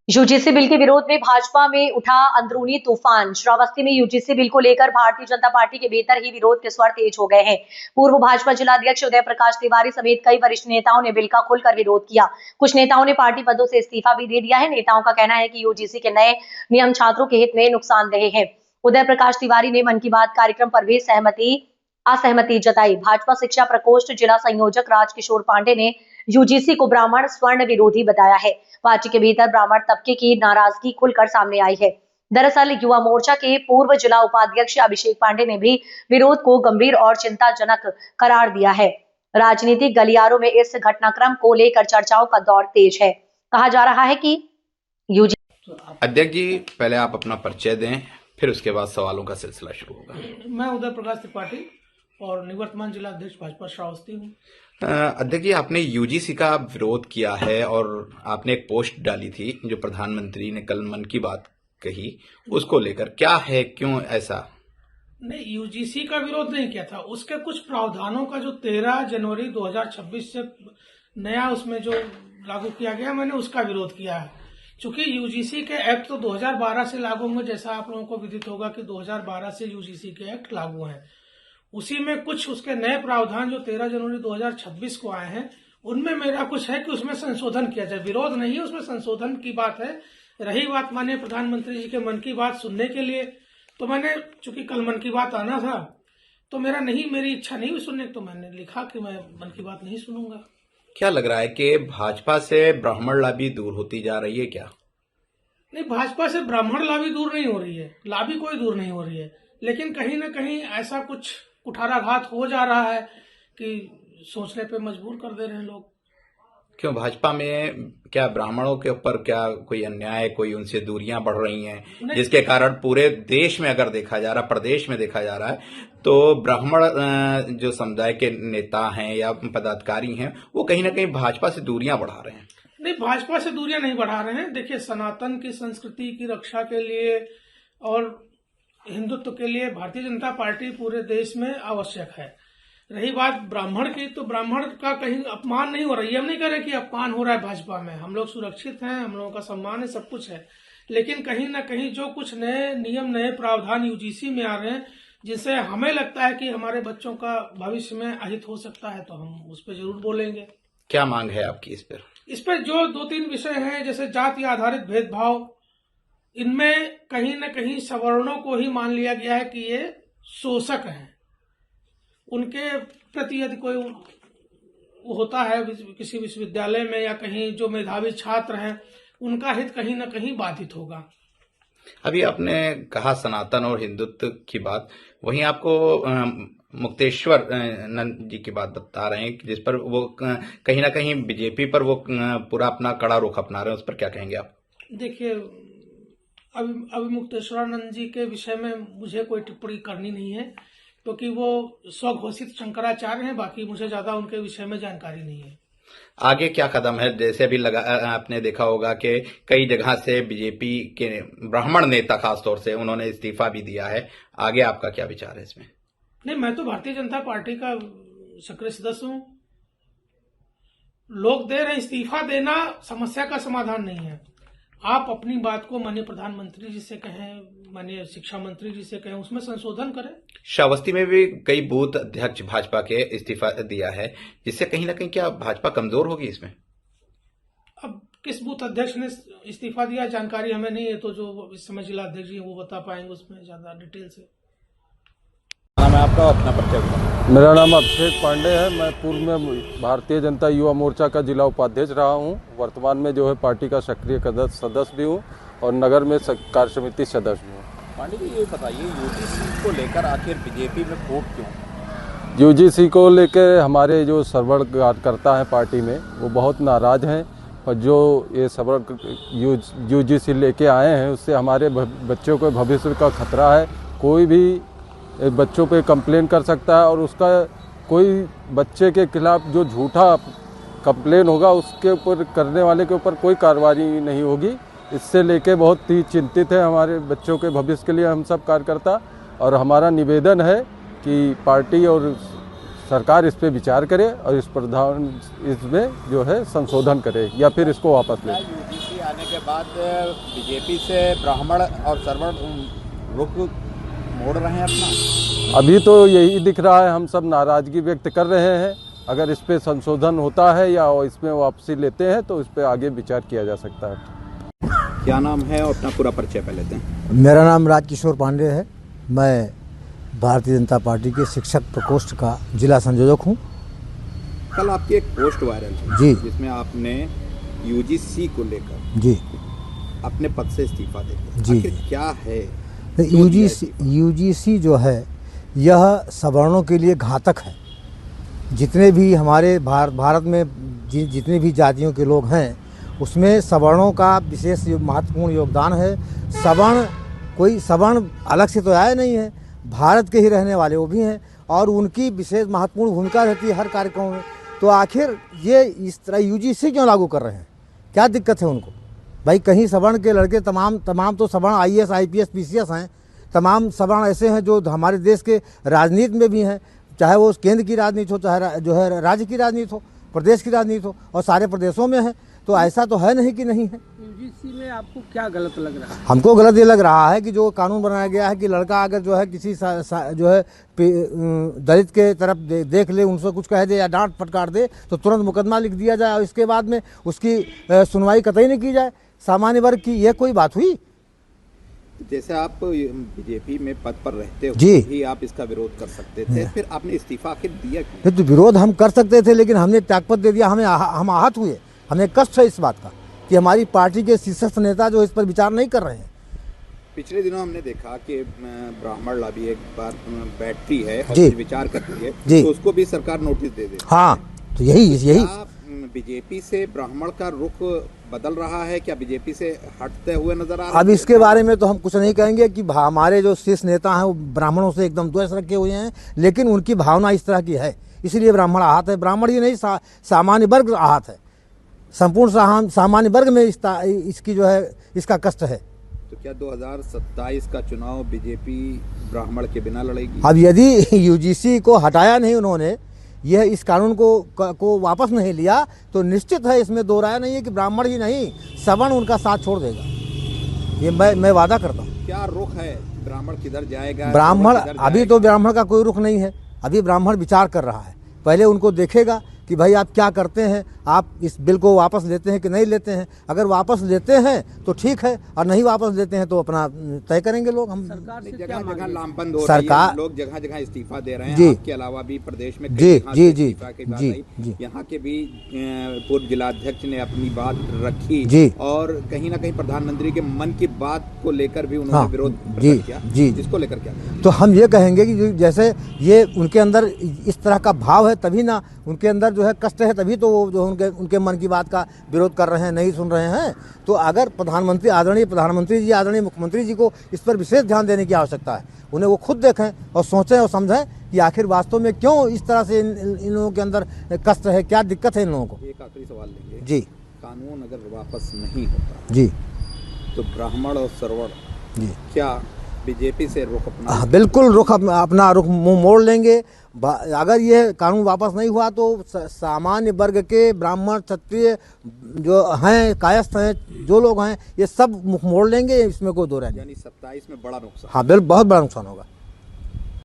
UGC bill के विरोध में भाजपा में उठा अंदरूनी तूफान। श्रावस्ती में यूजीसी बिल को लेकर भारतीय जनता पार्टी के भीतर ही विरोध के स्वर तेज हो गए हैं। पूर्व भाजपा जिलाध्यक्ष उदय प्रकाश तिवारी समेत कई वरिष्ठ नेताओं ने बिल का खुलकर विरोध किया। कुछ नेताओं ने पार्टी पदों से इस्तीफा भी दे दिया है। नेताओं का कहना है कि यूजीसी के नए नियम छात्रों के हित में नुकसानदेह है। उदय प्रकाश तिवारी ने मन की बात कार्यक्रम पर भी असहमति जताई। भाजपा शिक्षा प्रकोष्ठ जिला संयोजक राजकिशोर पांडे ने यूजीसी को ब्राह्मण स्वर्ण विरोधी बताया है। पार्टी के भीतर ब्राह्मण तबके की नाराजगी खुलकर सामने आई है। दरअसल युवा मोर्चा के पूर्व जिला उपाध्यक्ष अभिषेक पांडे ने भी विरोध को गंभीर और चिंताजनक करार दिया है। राजनीतिक गलियारों में इस घटनाक्रम को लेकर चर्चाओं का दौर तेज है। कहा जा रहा है कि अध्यक्ष जी, पहले आप अपना परिचय दें, फिर उसके बाद सवालों का सिलसिला शुरू होगा। मैं उदय प्रकाश त्रिपाठी और निवर्तमान जिला अध्यक्ष भाजपा श्रावस्ती हूँ। अध्यक्ष जी, आपने यूजीसी का विरोध किया है और आपने एक पोस्ट डाली थी जो प्रधानमंत्री ने कल मन की बात कही, उसको लेकर क्या है, क्यों ऐसा? नहीं, यूजीसी का विरोध नहीं किया था। उसके कुछ प्रावधानों का जो 13 जनवरी 2026 से नया उसमें जो लागू किया गया, मैंने उसका विरोध किया है। चूंकि यूजीसी के एक्ट तो 2012 से लागू होंगे, जैसा आप लोगों को विदित होगा कि 2012 से यूजीसी के एक्ट लागू हैं। उसी में कुछ उसके नए प्रावधान जो 13 जनवरी 2026 को आए हैं, उनमें मेरा कुछ है कि उसमें संशोधन किया जाए। विरोध नहीं है, उसमें संशोधन की बात है। रही बात माननीय प्रधानमंत्री जी के मन की बात सुनने के लिए, तो मैंने चूंकि कल मन की बात आना था, तो मेरी इच्छा नहीं हुई सुनने, तो मैंने लिखा कि मैं मन की बात नहीं सुनूंगा। क्या लग रहा है कि भाजपा से ब्राह्मण लाभी दूर होती जा रही है क्या? नहीं, भाजपा से ब्राह्मण लाभी दूर नहीं हो रही है, लाभी कोई दूर नहीं हो रही है, लेकिन कहीं ना कहीं ऐसा कुछ कुठाराघात हो जा रहा है कि सोचने पे मजबूर कर दे रहे हैं लोग। क्यों भाजपा में क्या ब्राह्मणों के ऊपर क्या कोई अन्याय, कोई उनसे दूरियां बढ़ रही हैं, जिसके कारण पूरे देश में अगर देखा जा रहा, प्रदेश में देखा जा रहा है, तो ब्राह्मण जो समुदाय के नेता हैं या पदाधिकारी हैं, वो कहीं ना कहीं भाजपा से दूरियां बढ़ा रहे हैं? नहीं, भाजपा से दूरियां नहीं बढ़ा रहे हैं। देखिए, सनातन की संस्कृति की रक्षा के लिए और हिंदुत्व के लिए भारतीय जनता पार्टी पूरे देश में आवश्यक है। रही बात ब्राह्मण की, तो ब्राह्मण का कहीं अपमान नहीं हो रहा है। हम नहीं कह रहे कि अपमान हो रहा है भाजपा में। हम लोग सुरक्षित हैं, हम लोगों का सम्मान है, सब कुछ है। लेकिन कहीं ना कहीं जो कुछ नए नियम, नए प्रावधान यूजीसी में आ रहे हैं, जिससे हमें लगता है कि हमारे बच्चों का भविष्य में अहित हो सकता है, तो हम उस पर जरूर बोलेंगे। क्या मांग है आपकी इस पर? इस पर जो 2-3 विषय हैं, जैसे जाति आधारित भेदभाव, इनमें कहीं न कहीं सवर्णों को ही मान लिया गया है कि ये शोषक हैं। उनके प्रति यदि कोई होता है किसी विश्वविद्यालय में या कहीं, जो मेधावी छात्र हैं, उनका हित कहीं न कहीं बाधित होगा। अभी आपने कहा सनातन और हिंदुत्व की बात, वहीं आपको मुक्तेश्वर नंद जी की बात बता रहे हैं, जिस पर वो कहीं ना कहीं बीजेपी पर वो पूरा अपना कड़ा रुख अपना रहे हैं, उस पर क्या कहेंगे आप? देखिए, अभी मुक्तेश्वरानंद जी के विषय में मुझे कोई टिप्पणी करनी नहीं है, क्योंकि वो स्वघोषित शंकराचार्य हैं। बाकी मुझे ज्यादा उनके विषय में जानकारी नहीं है। आगे क्या कदम है? जैसे अभी आपने देखा होगा कि कई जगह से बीजेपी के ब्राह्मण नेता खासतौर से उन्होंने इस्तीफा भी दिया है। आगे आपका क्या विचार है इसमें? नहीं, मैं तो भारतीय जनता पार्टी का सक्रिय सदस्य हूँ। लोग दे रहे इस्तीफा देना समस्या का समाधान नहीं है। आप अपनी बात को माननीय प्रधानमंत्री जी से कहें, माननीय शिक्षा मंत्री जी से कहें, उसमें संशोधन करें। श्रावस्ती में भी कई बूथ अध्यक्ष भाजपा के इस्तीफा दिया है, जिससे कहीं ना कहीं क्या भाजपा कमजोर होगी इसमें? अब किस बूथ अध्यक्ष ने इस्तीफा दिया जानकारी हमें नहीं है, तो जो इस समय जिला अध्यक्ष जी वो बता पाएंगे उसमें ज्यादा डिटेल से। नाम है आपका, अपना परिचय बताएं। मेरा नाम अभिषेक पांडे है। मैं पूर्व में भारतीय जनता युवा मोर्चा का जिला उपाध्यक्ष रहा हूं। वर्तमान में जो है पार्टी का सक्रिय सदस्य भी हूं और नगर में कार्य समिति सदस्य भी हूँ। पांडे जी, ये बताइए, यूजीसी को लेकर आखिर बीजेपी में फूट क्यों? यूजीसी को लेकर हमारे जो सर्वर कार्यकर्ता हैं पार्टी में, वो बहुत नाराज हैं और जो ये सर्वर यूजीसी लेके आए हैं, उससे हमारे बच्चों के भविष्य का खतरा है। कोई भी बच्चों पे कंप्लेन कर सकता है और उसका कोई बच्चे के खिलाफ जो झूठा कंप्लेन होगा, उसके ऊपर करने वाले के ऊपर कोई कार्रवाई नहीं होगी। इससे लेके बहुत ही चिंतित है हमारे बच्चों के भविष्य के लिए हम सब कार्यकर्ता, और हमारा निवेदन है कि पार्टी और सरकार इस पे विचार करे और इसमें जो है संशोधन करे या फिर इसको वापस ले। आने के बाद बीजेपी से ब्राह्मण और सवर्ण रुख मोड़ रहे हैं अपना। अभी तो यही दिख रहा है, हम सब नाराज़गी व्यक्त कर रहे हैं। अगर इस पे संशोधन होता है या इसमें वापसी लेते हैं तो इस पे आगे विचार किया जा सकता है। क्या नाम है और अपना पूरा परिचय पहले दें। मेरा नाम राजकिशोर पांडे है। मैं भारतीय जनता पार्टी के शिक्षक प्रकोष्ठ का जिला संयोजक हूँ। कल आपकी एक पोस्ट वायरल हुई जी, जिसमें आपने यूजीसी को लेकर जी अपने पद से इस्तीफा दे दिया। जी। आखिर क्या है यूजीसी जो है यह सवर्णों के लिए घातक है। जितने भी हमारे भारत में जितने भी जातियों के लोग हैं उसमें सवर्णों का विशेष महत्वपूर्ण योगदान है। कोई सवर्ण अलग से तो आया नहीं है, भारत के ही रहने वाले वो भी हैं और उनकी विशेष महत्वपूर्ण भूमिका रहती है हर कार्यक्रम में। तो आखिर ये इस तरह यूजीसी क्यों लागू कर रहे हैं, क्या दिक्कत है उनको? भाई कहीं सवर्ण के लड़के तमाम तो सवर्ण आईएएस आईपीएस पीसीएस हैं, तमाम सवर्ण ऐसे हैं जो हमारे देश के राजनीति में भी हैं, चाहे वो केंद्र की राजनीति हो, चाहे जो है राज्य की राजनीति हो, प्रदेश की राजनीति हो, और सारे प्रदेशों में है। तो ऐसा तो है नहीं कि नहीं है। यूजीसी में आपको क्या गलत लग रहा है? हमको गलत ये लग रहा है कि जो कानून बनाया गया है कि लड़का अगर जो है किसी जो है दलित के तरफ देख ले, उनसे कुछ कह दे या डांट फटकार दे तो तुरंत मुकदमा लिख दिया जाए और इसके बाद में उसकी सुनवाई कतई नहीं की जाए सामान्य वर्ग की। यह कोई बात हुई? जैसे आप बीजेपी में पद पर रहते हो जी, ही आप इसका विरोध कर सकते थे, फिर आपने इस्तीफा आखिर दिया क्यों? तो विरोध हम कर सकते थे लेकिन हमने त्यागपत्र दे दिया। हम आहत हुए, हमें कष्ट है इस बात का कि हमारी पार्टी के शीर्षस्थ नेता जो इस पर विचार नहीं कर रहे हैं। पिछले दिनों हमने देखा कि ब्राह्मण लॉबी एक बार बैठती है और जी, विचार करती है जी, तो उसको भी सरकार नोटिस दे देती है। हाँ, तो यही बीजेपी से ब्राह्मण का रुख बदल रहा है, क्या बीजेपी से हटते हुए नजर आ रहा है? अब इसके बारे में तो हम कुछ नहीं कहेंगे कि हमारे जो शीर्ष नेता हैं वो ब्राह्मणों से एकदम द्वेष रखे हुए हैं, लेकिन उनकी भावना इस तरह की है इसलिए ब्राह्मण आहत है। ब्राह्मण ही नहीं, सामान्य वर्ग आहत है। संपूर्ण सामान्य वर्ग में इसकी जो है इसका कष्ट है। तो क्या 2027 का चुनाव बीजेपी ब्राह्मण के बिना लड़ेगी? अब यदि यूजीसी को हटाया नहीं उन्होंने, यह इस कानून को वापस नहीं लिया, तो निश्चित है, इसमें दो राय नहीं है कि ब्राह्मण ही नहीं सवर्ण उनका साथ छोड़ देगा। ये मैं वादा करता हूँ। क्या रुख है, ब्राह्मण किधर जाएगा? ब्राह्मण अभी तो ब्राह्मण का कोई रुख नहीं है, अभी ब्राह्मण विचार कर रहा है। पहले उनको देखेगा कि भाई आप क्या करते हैं, आप इस बिल को वापस लेते हैं कि नहीं लेते हैं। अगर वापस लेते हैं तो ठीक है और नहीं वापस लेते हैं तो अपना तय करेंगे लोग। हम सरकार से जगह क्या जगह मांग लामबंद हो सरकार रही है, लोग जगह जगह इस्तीफा दे रहे हैं। जी, आपके अलावा भी प्रदेश में जी, जी, जी, इस्तीफा की बात जी, आई। जी, यहाँ के भी पूर्व जिलाध्यक्ष ने अपनी बात रखी जी, और कहीं ना कहीं प्रधानमंत्री के मन की बात को लेकर भी उन्होंने हाँ, विरोध जी, प्रकट किया। जी, इसको लेकर क्या? तो हम ये कहेंगे कि जैसे ये उनके अंदर इस तरह का भाव है, तभी ना उनके अंदर जो है कष्ट है, तभी तो वो जो उनके मन की बात का विरोध कर रहे हैं, नहीं सुन रहे हैं। तो अगर आदरणीय प्रधानमंत्री जी, आदरणीय मुख्यमंत्री जी को इस पर विशेष ध्यान देने की आवश्यकता है। उन्हें वो खुद देखें और सोचें और समझें कि आखिर वास्तव में क्यों इस तरह से इन लोगों के अंदर कष्ट है, क्या दिक्कत है इन लोगों को। एक आखिरी सवाल लेंगे जी, कानून अगर वापस नहीं होता जी, तो ब्राह्मण और सवर्ण जी, क्या बीजेपी से रुख अपना? बिल्कुल रुख अपना रुख मुंह मोड़ लेंगे। अगर ये कानून वापस नहीं हुआ तो सामान्य वर्ग के ब्राह्मण क्षत्रिय जो हैं, कायस्थ हैं, जो लोग हैं, ये सब मुख मोड़ लेंगे, इसमें कोई दो राय नहीं। यानी 27 में बड़ा नुकसान। हाँ, बिल्कुल बहुत बड़ा नुकसान होगा।